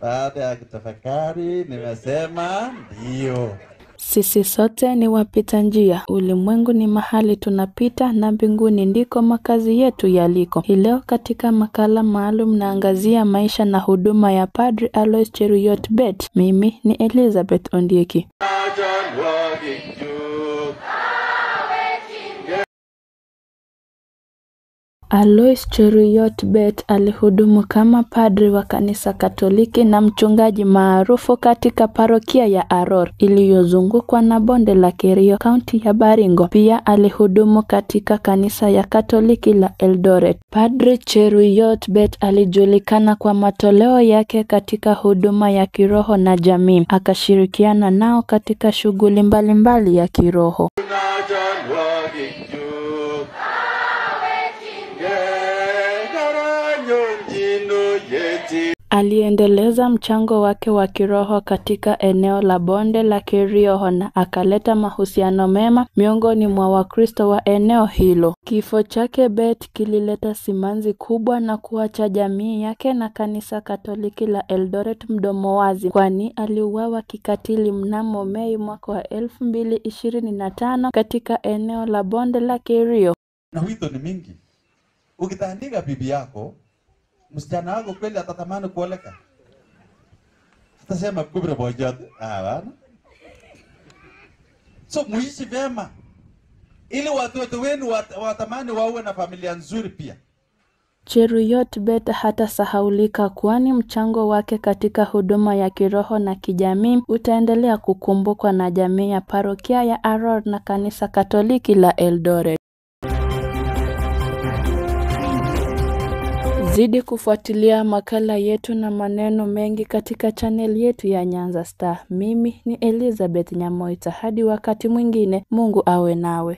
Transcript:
Baada ya kutafakari nimesema ndio. Sisi sote ni wapita njia. Ulimwengu ni mahali tunapita na mbinguni ndiko makazi yetu yaliko. Hii leo katika makala maalum naangazia maisha na huduma ya Padri Alois Cheruiyot Bet. Mimi ni Elizabeth Ondieki. Alois Cheruiyot Bet alihudumu kama padri wa kanisa Katoliki na mchungaji maarufu katika parokia ya Aror iliyozungukwa na bonde la Kerio, kaunti ya Baringo. Pia alihudumu katika kanisa ya Katoliki la Eldoret. Padri Cheruiyot Bet alijulikana kwa matoleo yake katika huduma ya kiroho na jamii. Akashirikiana nao katika shughuli mbalimbali ya kiroho. Aliendeleza mchango wake wa kiroho katika eneo la bonde la Kerio na akaleta mahusiano mema miongoni mwa Wakristo wa eneo hilo. Kifo chake Bet kilileta simanzi kubwa na kuacha jamii yake na kanisa Katoliki la Eldoret mdomo wazi, kwani aliuawa kikatili mnamo Mei mwaka wa 2025 katika eneo la bonde la Kerio. Na wito ni mingi. Ukitandika bibi yako, msichana wako kweli atatamani kuoleka. Atasema kubra bojad. Bana. So muishi vyema. Ili watoto wenu watamani wawe na familia nzuri pia. Cheruiyot Bet hatasahaulika, kwani mchango wake katika huduma ya kiroho na kijamii utaendelea kukumbukwa na jamii ya parokia ya Aror na kanisa Katoliki la Eldoret. Zidi kufuatilia makala yetu na maneno mengi katika channel yetu ya Nyanza Star. Mimi ni Elizabeth Nyamoita. Hadi wakati mwingine, Mungu awe nawe.